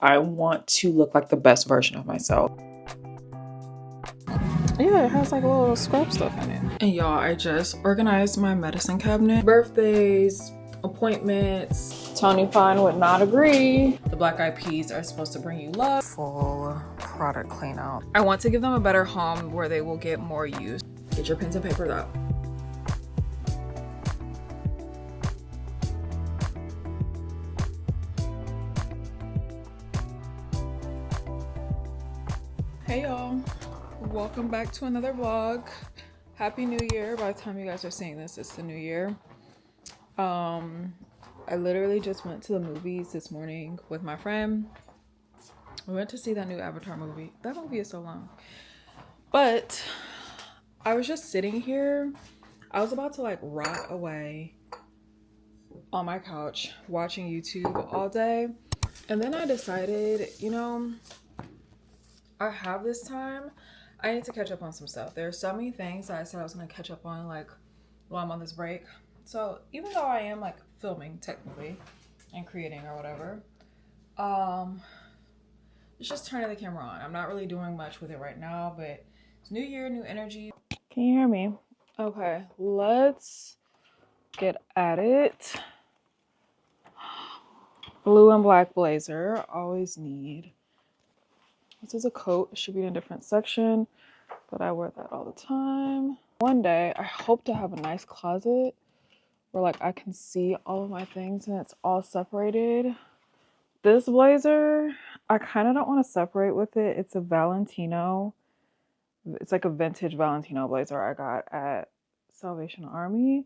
I want to look like the best version of myself. Yeah, it has like a little scrub stuff in it. And y'all, I just organized my medicine cabinet. Birthdays, appointments. Tony Fine would not agree. The Black Eyed Peas are supposed to bring you love. Full product clean out. I want to give them a better home where they will get more use. Get your pens and papers out. Hey y'all, welcome back to another vlog. Happy New Year. By the time you guys are seeing this, it's the new year. I literally just went to the movies this morning with my friend. We went to see that new Avatar movie. That movie is so long. But I was just sitting here. I was about to like rot away on my couch watching YouTube all day. And then I decided, you know, I have this time. I need to catch up on some stuff. There are so many things that I said I was going to catch up on like while I'm on this break. So even though I am like filming technically and creating or whatever, it's just turning the camera on. I'm not really doing much with it right now, but it's new year, new energy. Can you hear me? Okay, let's get at it. Blue and black blazer, always need. This is a coat, it should be in a different section, but I wear that all the time. One day, I hope to have a nice closet where like I can see all of my things and it's all separated. This blazer, I kind of don't want to separate with it. It's a Valentino. It's like a vintage Valentino blazer I got at Salvation Army.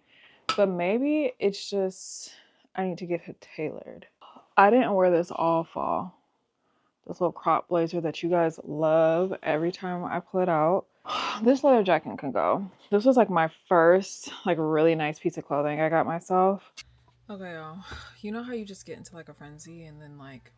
But maybe it's just, I need to get it tailored. I didn't wear this all fall. This little crop blazer that you guys love every time I pull it out. This leather jacket can go. This was like my first like really nice piece of clothing I got myself. Okay, y'all. You know how you just get into like a frenzy and then like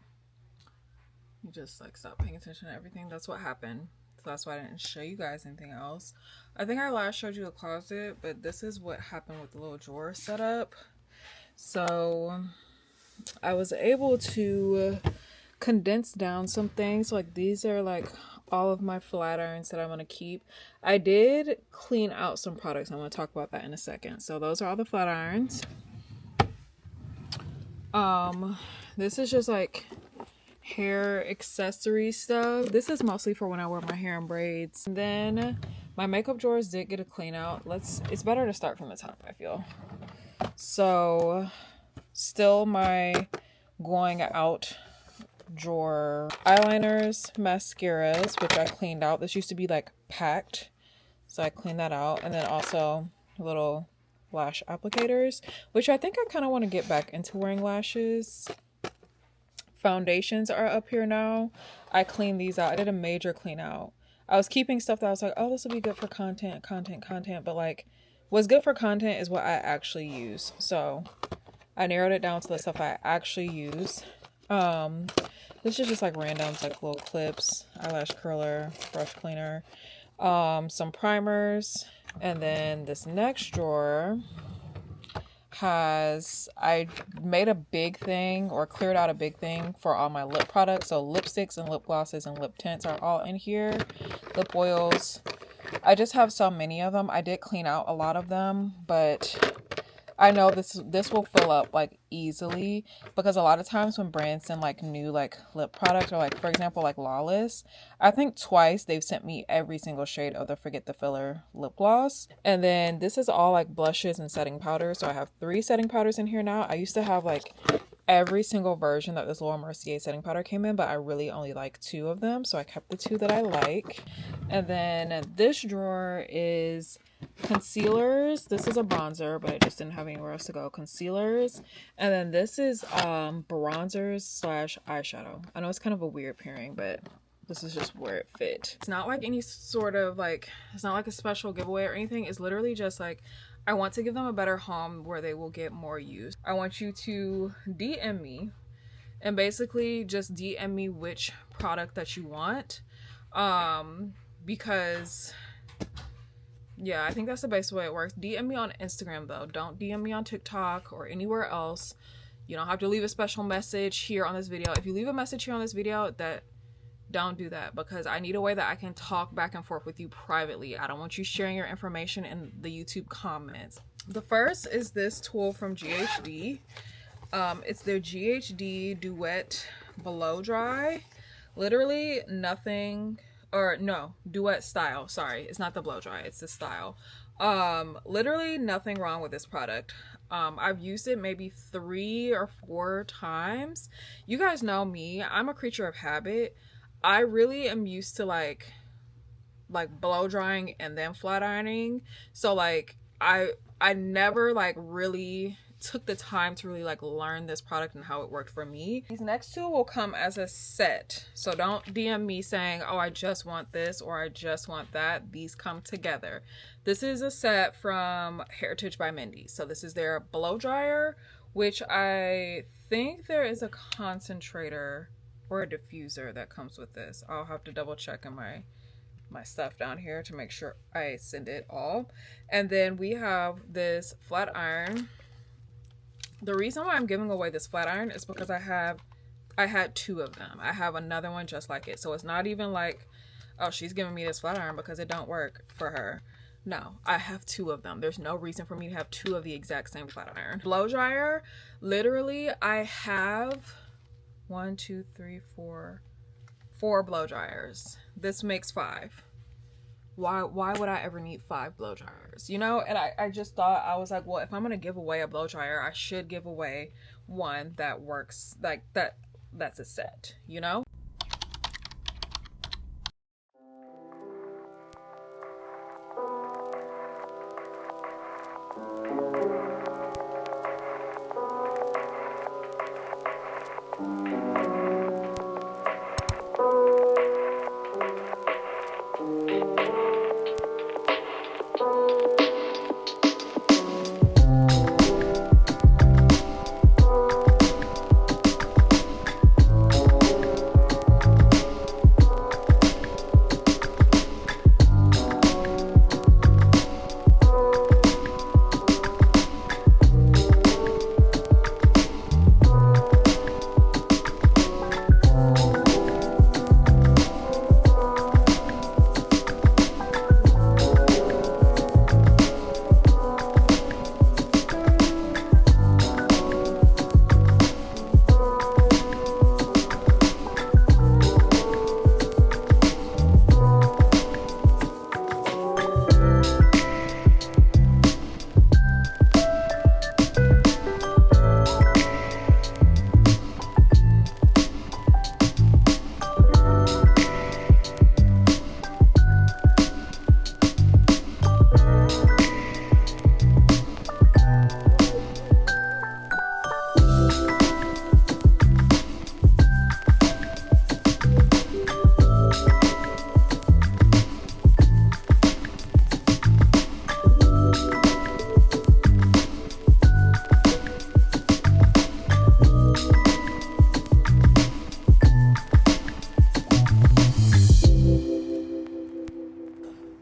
you just like stop paying attention to everything? That's what happened. So that's why I didn't show you guys anything else. I think I last showed you the closet, but this is what happened with the little drawer setup. So I was able to condense down some things. Like these are like all of my flat irons that I'm going to keep. I did clean out some products. I'm going to talk about that in a second. So those are all the flat irons. This is just like hair accessory stuff. This is mostly for when I wear my hair in braids. And then my makeup drawers did get a clean out. It's better to start from the top, I feel. So still my going out drawer, eyeliners, mascaras, which I cleaned out. This used to be like packed, so I cleaned that out. And then also little lash applicators, which I think I kind of want to get back into wearing lashes. Foundations are up here now. I cleaned these out. I did a major clean out. I was keeping stuff that I was like, oh, this will be good for content, but like what's good for content is what I actually use. So I narrowed it down to the stuff I actually use. This is just like randoms, like little clips, eyelash curler, brush cleaner, some primers, and then this next drawer I made a big thing or cleared out a big thing for all my lip products. So lipsticks and lip glosses and lip tints are all in here. Lip oils. I just have so many of them. I did clean out a lot of them, but I know this will fill up like easily because a lot of times when brands send like new like lip products or like for example like Lawless, I think twice they've sent me every single shade of the Forget the Filler lip gloss. And then this is all like blushes and setting powders. So I have 3 setting powders in here now. I used to have like every single version that this Laura Mercier setting powder came in, but I really only like 2 of them. So I kept the 2 that I like. And then this drawer is concealers. This is a bronzer, but I just didn't have anywhere else to go. Concealers. And then this is bronzers slash eyeshadow. I know it's kind of a weird pairing, but this is just where it fit. It's not like any sort of like, it's not like a special giveaway or anything. It's literally just like, I want to give them a better home where they will get more use. I want you to DM me and basically just DM me which product that you want. Because yeah, I think that's the best way it works. DM me on Instagram though. Don't DM me on TikTok or anywhere else. You don't have to leave a special message here on this video. If you leave a message here on this video, don't do that, because I need a way that I can talk back and forth with you privately. I don't want you sharing your information in the YouTube comments. The first is this tool from GHD. It's their GHD Duet Blow Dry. Literally nothing, or no, Duet Style. Sorry, it's not the blow dry, it's the style. Literally nothing wrong with this product. I've used it maybe 3 or 4 times. You guys know me, I'm a creature of habit. I really am used to like blow drying and then flat ironing. So like I never like really took the time to really like learn this product and how it worked for me. These next two will come as a set. So don't DM me saying, oh, I just want this or I just want that. These come together. This is a set from Heritage by Wendy. So this is their blow dryer, which I think there is a concentrator or a diffuser that comes with this. I'll have to double check in my stuff down here to make sure I send it all. And then we have this flat iron. The reason why I'm giving away this flat iron is because I had 2 of them. I have another one just like it. So it's not even like, oh, she's giving me this flat iron because it don't work for her. No, I have 2 of them. There's no reason for me to have 2 of the exact same flat iron. Blow dryer, literally I have 1, 2, 3, 4 blow dryers. This makes 5. Why would I ever need 5 blow dryers? You know, and I just thought, I was like, well, if I'm gonna give away a blow dryer, I should give away one that works like that's a set, you know?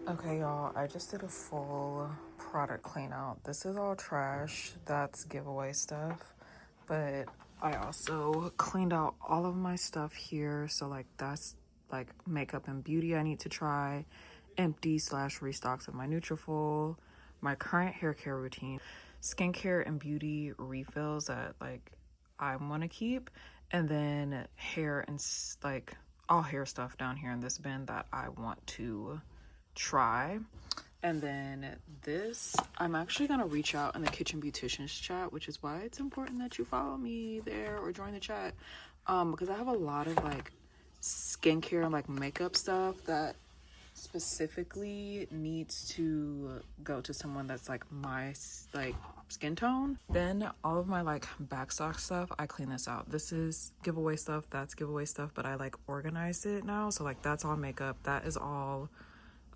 Okay, y'all, I just did a full product clean out. This is all trash. That's giveaway stuff. But I also cleaned out all of my stuff here. So like that's like makeup and beauty I need to try. Empty / restocks of my Nutrafol. My current hair care routine. Skincare and beauty refills that like I want to keep. And then hair and like all hair stuff down here in this bin that I want to try. And then this, I'm actually gonna reach out in the Kitchen Beauticians chat, which is why it's important that you follow me there or join the chat, because I have a lot of like skincare and like makeup stuff that specifically needs to go to someone that's like my like skin tone. Then all of my like backstock stuff, I clean this out. This is giveaway stuff, that's giveaway stuff, but I like organized it now. So like that's all makeup, that is all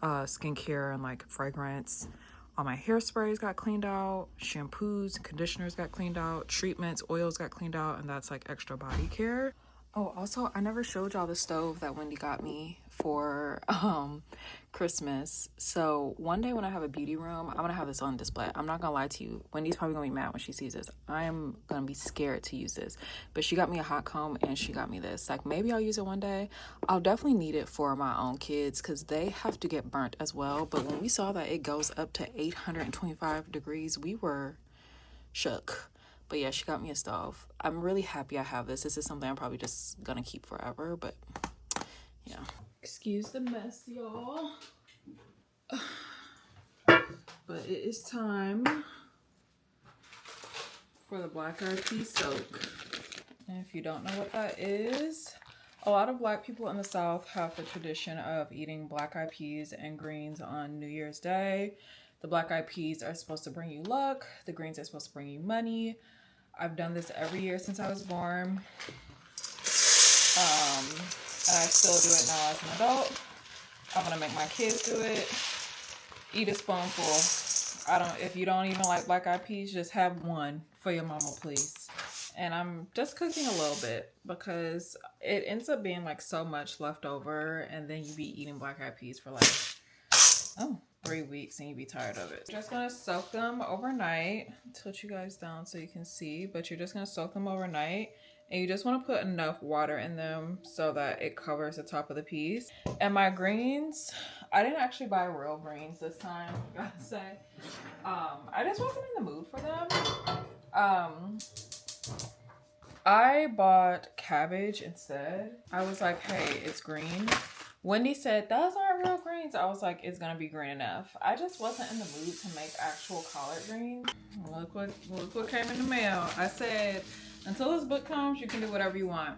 skincare and like fragrance. All my hairsprays got cleaned out, shampoos, conditioners got cleaned out, treatments, oils got cleaned out, and that's like extra body care. Oh, also, I never showed y'all the stove that Wendy got me for Christmas. So one day when I have a beauty room, I'm gonna have this on display. I'm not gonna lie to you. Wendy's probably gonna be mad when she sees this. I'm gonna be scared to use this. But she got me a hot comb and she got me this. Like, maybe I'll use it one day. I'll definitely need it for my own kids because they have to get burnt as well. But when we saw that it goes up to 825 degrees, we were shook. But yeah, she got me a stove. I'm really happy I have this. This is something I'm probably just gonna keep forever, but yeah. Excuse the mess, y'all. But it is time for the black eyed pea soak. And if you don't know what that is, a lot of Black people in the South have the tradition of eating black eyed peas and greens on New Year's Day. The black eyed peas are supposed to bring you luck. The greens are supposed to bring you money. I've done this every year since I was born. And I still do it now as an adult. I'm gonna make my kids do it. Eat a spoonful. If you don't even like black eyed peas, just have one for your mama, please. And I'm just cooking a little bit because it ends up being like so much left over, and then you be eating black eyed peas for like 3 weeks and you be tired of it. Just gonna soak them overnight. Tilt you guys down so you can see, but you're just gonna soak them overnight, and you just want to put enough water in them so that it covers the top of the peas. And my greens, I didn't actually buy real greens this time, I gotta say. I just wasn't in the mood for them. I bought cabbage instead. I was like, hey, it's green. Wendy said, those aren't real greens. I was like, it's gonna be green enough. I just wasn't in the mood to make actual collard greens. Look what came in the mail. I said, until this book comes, you can do whatever you want.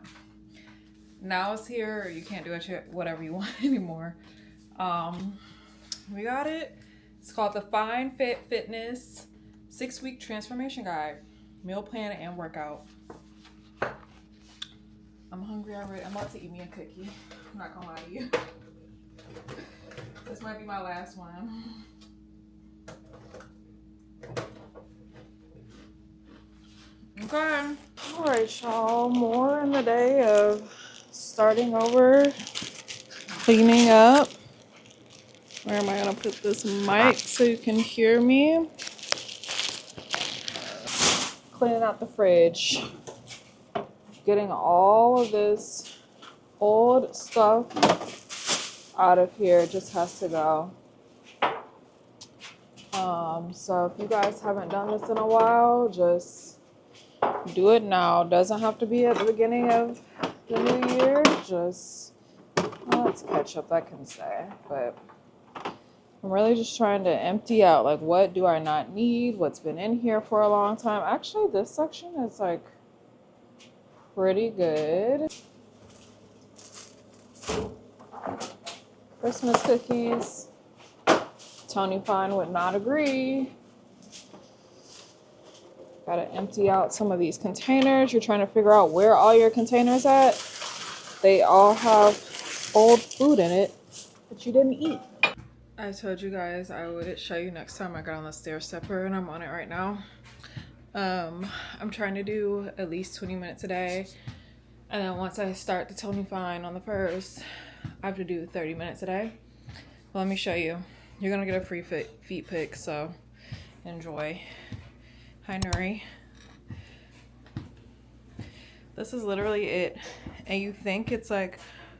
Now it's here, you can't do whatever you want anymore. We got it. It's called the Fine Fit Fitness 6-Week Transformation Guide. Meal plan and workout. I'm hungry already. I'm about to eat me a cookie. I'm not gonna lie to you. This might be my last one. Okay. Alright, y'all. More in the day of starting over, cleaning up. Where am I gonna put this mic so you can hear me? Cleaning out the fridge. Getting all of this old stuff out of here. It just has to go. So if you guys haven't done this in a while, just do it now. Doesn't have to be at the beginning of the new year. Just, well, let's catch up, I can say. But I'm really just trying to empty out, like, what do I not need? What's been in here for a long time? Actually, this section is like pretty good. Christmas cookies. Tony Fine would not agree. Gotta empty out some of these containers. You're trying to figure out where all your containers at. They all have old food in it that you didn't eat. I told you guys I would show you next time I got on the stair stepper, and I'm on it right now. I'm trying to do at least 20 minutes a day. And then once I start the Tony Fine on the 1st, I have to do 30 minutes a day. Let me show you. You're gonna get a free feet pic, so enjoy. Hi, Nuri. This is literally it. And you think it's like,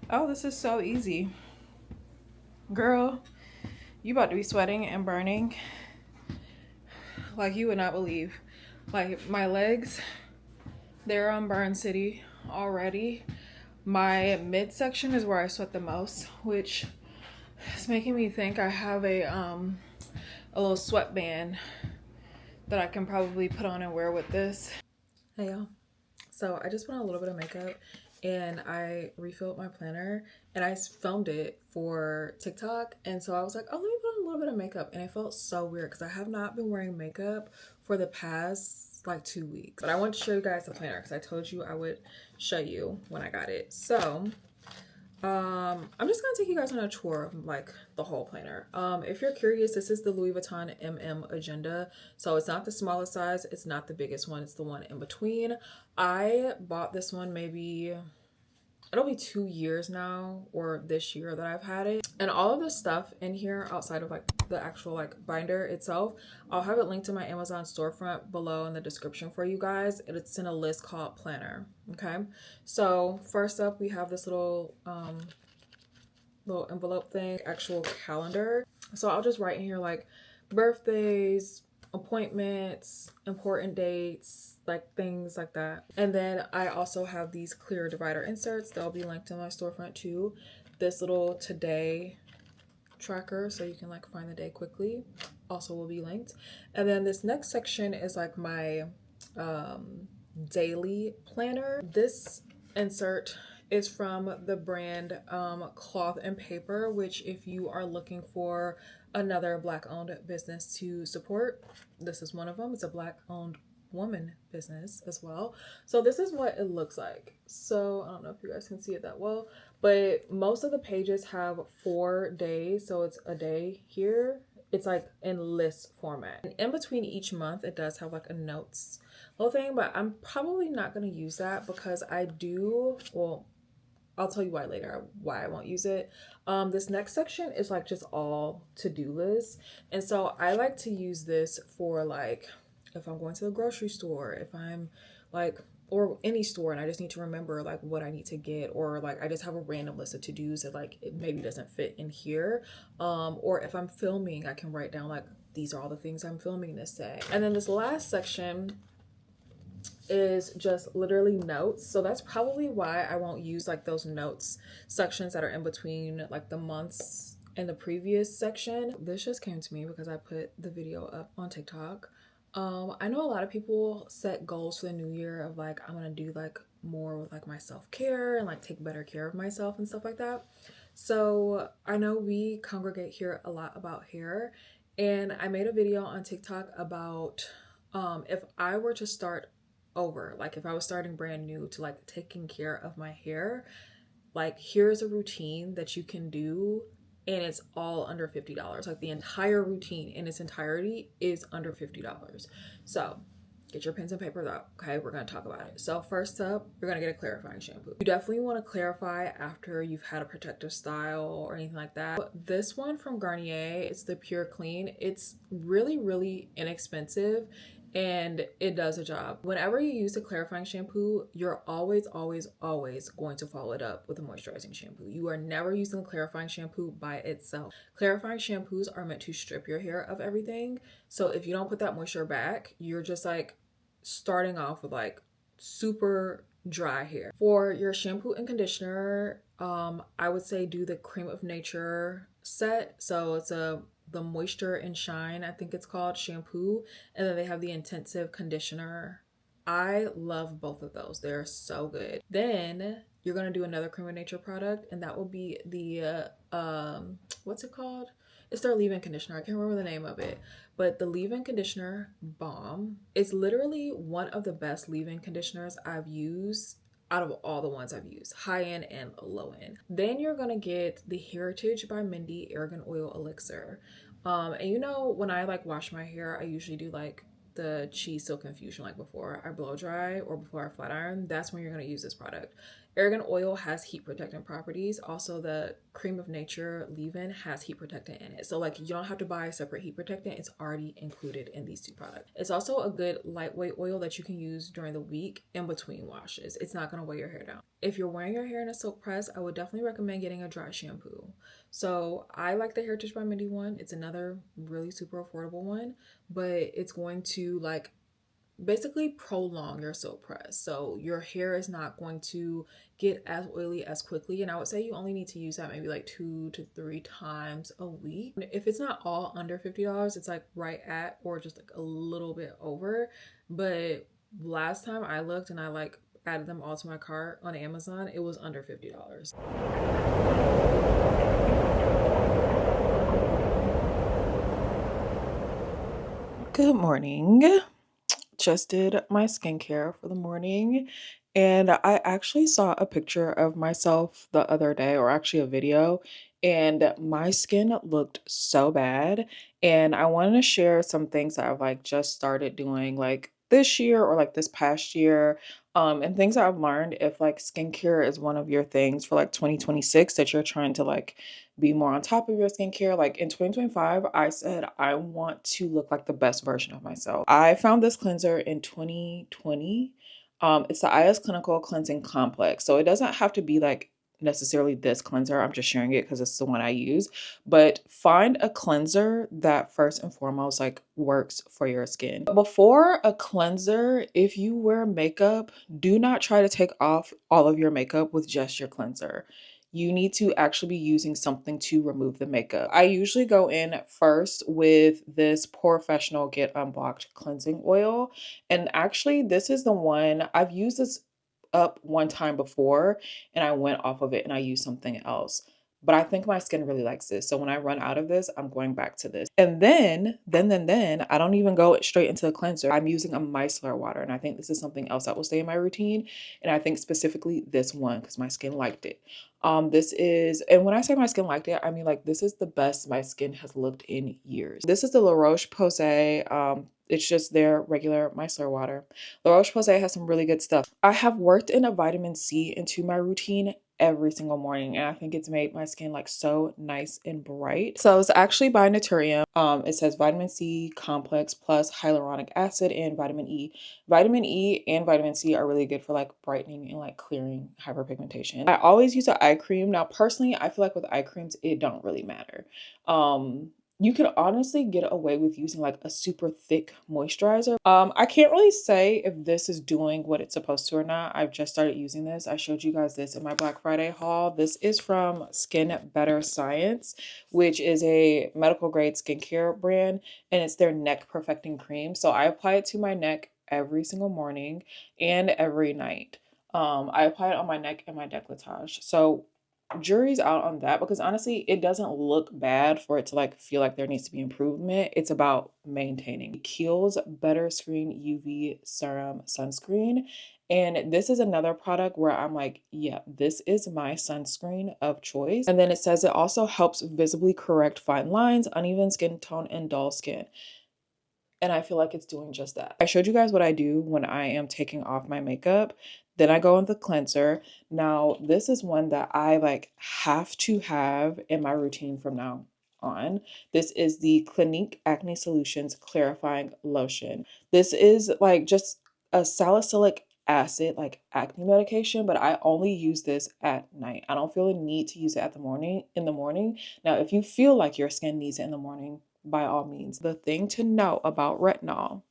oh, this is so easy. Girl, you about to be sweating and burning like you would not believe. Like, my legs, they're on burn city already. My midsection is where I sweat the most, which is making me think I have a little sweatband that I can probably put on and wear with this. Hey y'all. So I just put on a little bit of makeup and I refilled my planner and I filmed it for TikTok. And so I was like, oh, let me put on a little bit of makeup. And it felt so weird because I have not been wearing makeup for the past like 2 weeks. But I want to show you guys the planner because I told you I would show you when I got it. So I'm just gonna take you guys on a tour of like the whole planner. If you're curious, this is the Louis Vuitton MM Agenda. So it's not the smallest size, it's not the biggest one, it's the one in between. I bought this one maybe it'll be 2 years now, or this year, that I've had it. And all of the stuff in here outside of like the actual like binder itself, I'll have it linked to my Amazon storefront below in the description for you guys. It's in a list called Planner. Okay, so first up we have this little little envelope thing, actual calendar. So I'll just write in here like birthdays, appointments, important dates, like things like that. And then I also have these clear divider inserts. They'll be linked in my storefront too. This little today tracker, so you can like find the day quickly, also will be linked. And then this next section is like my daily planner. This insert is from the brand Cloth and Paper, which if you are looking for another Black owned business to support, this is one of them. It's a Black owned woman business as well. So this is what it looks like. So I don't know if you guys can see it that well, but most of the pages have 4 days. So it's a day here. It's like in list format. And in between each month, it does have like a notes little thing, but I'm probably not going to use that because I do, well, I'll tell you why later, why I won't use it. This next section is like just all to-do lists. And so I like to use this for like, if I'm going to the grocery store, if I'm like, or any store and I just need to remember like what I need to get, or like I just have a random list of to-dos that like it maybe doesn't fit in here. Or if I'm filming, I can write down like, these are all the things I'm filming this day. And then this last section is just literally notes. So that's probably why I won't use like those notes sections that are in between like the months and the previous section. This just came to me because I put the video up on TikTok. I know a lot of people set goals for the new year of like, I'm gonna do like more with like my self-care and like take better care of myself and stuff like that. So I know we congregate here a lot about hair, and I made a video on TikTok about if I were to start over, like if I was starting brand new to like taking care of my hair, like here's a routine that you can do and it's all under $50. Like the entire routine in its entirety is under $50. So get your pens and paper out. Okay, we're going to talk about it. So first up, you're going to get a clarifying shampoo. You definitely want to clarify after you've had a protective style or anything like that. But this one from Garnier, it's the Pure Clean. It's really, really inexpensive and it does a job. Whenever you use a clarifying shampoo, you're always going to follow it up with a moisturizing shampoo. You are never using a clarifying shampoo by itself. Clarifying shampoos are meant to strip your hair of everything. So if you don't put that moisture back, you're just like starting off with like super dry hair. For your shampoo and conditioner, I would say do the Cream of Nature set. So it's the Moisture and Shine, I think it's called, shampoo, and then they have the intensive conditioner. I love both of those. They're so good. Then you're going to do another Cream of Nature product, and that will be the what's it called? It's their leave-in conditioner. I can't remember the name of it, but the leave-in conditioner bomb. It's literally one of the best leave-in conditioners I've used out of all the ones I've used, high end and low end. Then you're gonna get the Heritage by Mindy Argan Oil Elixir. And you know, when I like wash my hair, I usually do like the cheese silk infusion, like before I blow dry or before I flat iron. That's when you're gonna use this product. Argan oil has heat protectant properties. Also, the Cream of Nature leave-in has heat protectant in it. So like you don't have to buy a separate heat protectant. It's already included in these two products. It's also a good lightweight oil that you can use during the week in between washes. It's not gonna weigh your hair down. If you're wearing your hair in a silk press, I would definitely recommend getting a dry shampoo. So I like the Heritage by Mindy one. It's another really super affordable one, but it's going to like basically prolong your silk press. So your hair is not going to get as oily as quickly. And I would say you only need to use that maybe like 2 to 3 times a week. If it's not all under $50, it's like right at or just like a little bit over. But last time I looked and I like added them all to my cart on Amazon, it was under $50. Good morning. Just did my skincare for the morning, and I actually saw a picture of myself the other day, or actually a video, and my skin looked so bad. And I wanted to share some things that I've like just started doing like this year or like this past year. And things that I've learned, if like skincare is one of your things for like 2026 that you're trying to like be more on top of your skincare, like in 2025, I said I want to look like the best version of myself. I found this cleanser in 2020. It's the IS Clinical Cleansing Complex. So it doesn't have to be like necessarily this cleanser. I'm just sharing it because it's the one I use. But find a cleanser that first and foremost like works for your skin. But before a cleanser, if you wear makeup, do not try to take off all of your makeup with just your cleanser. You need to actually be using something to remove the makeup. I usually go in first with this Professional Get Unblocked cleansing oil. And actually, this is the one I've used this up one time before and I went off of it and I used something else. But I think my skin really likes this. So when I run out of this, I'm going back to this. And then, I don't even go straight into the cleanser. I'm using a micellar water. And I think this is something else that will stay in my routine. And I think specifically this one because my skin liked it. This is, and when I say my skin liked it, I mean like this is the best my skin has looked in years. This is the La Roche-Posay. It's just their regular micellar water. La Roche-Posay has some really good stuff. I have worked in a vitamin C into my routine every single morning and I think it's made my skin like so nice and bright. So it's actually by Naturium. It says vitamin C complex plus hyaluronic acid and vitamin E. Vitamin E and vitamin C are really good for like brightening and like clearing hyperpigmentation. I always use an eye cream. Now personally, I feel like with eye creams it don't really matter. You could honestly get away with using like a super thick moisturizer. I can't really say if this is doing what it's supposed to or not. I've just started using this. I showed you guys this in my Black Friday haul. This is from Skin Better Science, which is a medical grade skincare brand, and it's their neck perfecting cream. So I apply it to my neck every single morning and every night. I apply it on my neck and my décolletage. So jury's out on that because honestly it doesn't look bad for it to like feel like there needs to be improvement. It's about maintaining. Kiehl's Better Screen UV Serum Sunscreen, and this is another product where I'm like, yeah, this is my sunscreen of choice. And then it says it also helps visibly correct fine lines, uneven skin tone, and dull skin. And I feel like it's doing just that. I showed you guys what I do when I am taking off my makeup. Then I go on the cleanser. Now, this is one that I like have to have in my routine from now on. This is the Clinique Acne Solutions Clarifying Lotion. This is like just a salicylic acid like acne medication, but I only use this at night. I don't feel a need to use it in the morning. Now, if you feel like your skin needs it in the morning, by all means. The thing to know about retinol,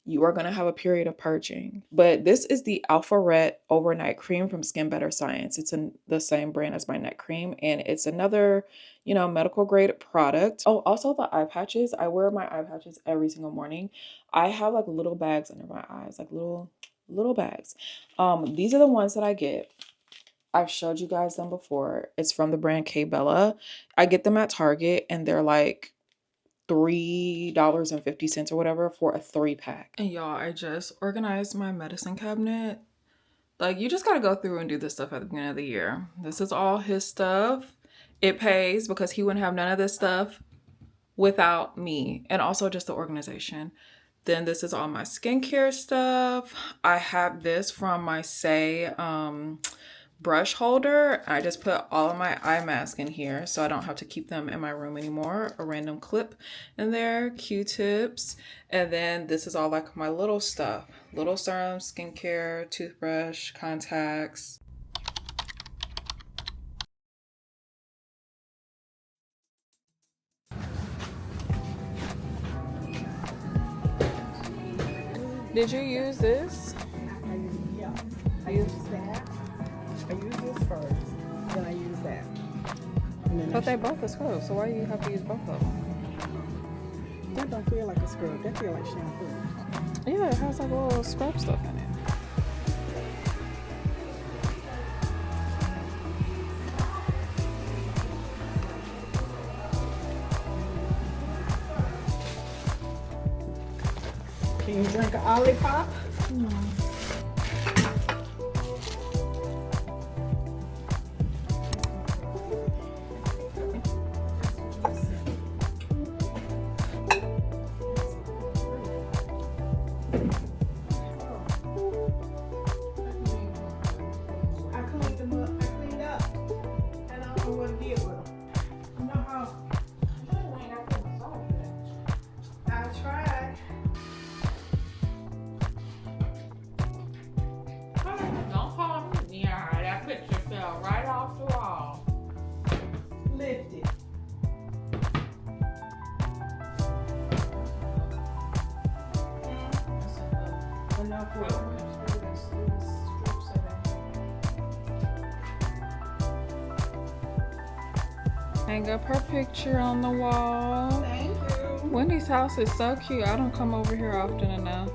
you are going to have a period of purging. But this is the Alpha Ret Overnight Cream from Skin Better Science. It's in the same brand as my neck cream, and it's another, medical grade product. Oh, also the eye patches. I wear my eye patches every single morning. I have like little bags under my eyes, like little bags. These are the ones that I get. I've showed you guys them before. It's from the brand K Bella. I get them at Target and they're like $3.50 or whatever for a 3-pack. And y'all, I just organized my medicine cabinet. Like, you just gotta go through and do this stuff at the beginning of the year. This is all his stuff. It pays because he wouldn't have none of this stuff without me, and also just the organization. Then this is all my skincare stuff. I have this from my Say brush holder. I just put all of my eye mask in here so I don't have to keep them in my room anymore. A random clip in there, Q-tips, and then this is all like my little stuff. Little serum, skincare, toothbrush, contacts. Did you use this? Yeah, I use that. I use this first, then I use that. But they both are scrubs, so why do you have to use both of them? That don't feel like a scrub. That feel like shampoo. Yeah, it has like a little scrub stuff in it. Can you drink an Olipop? No. off the wall. Lift it. Enough room. Hang up her picture on the wall. Thank you. Wendy's house is so cute. I don't come over here often enough.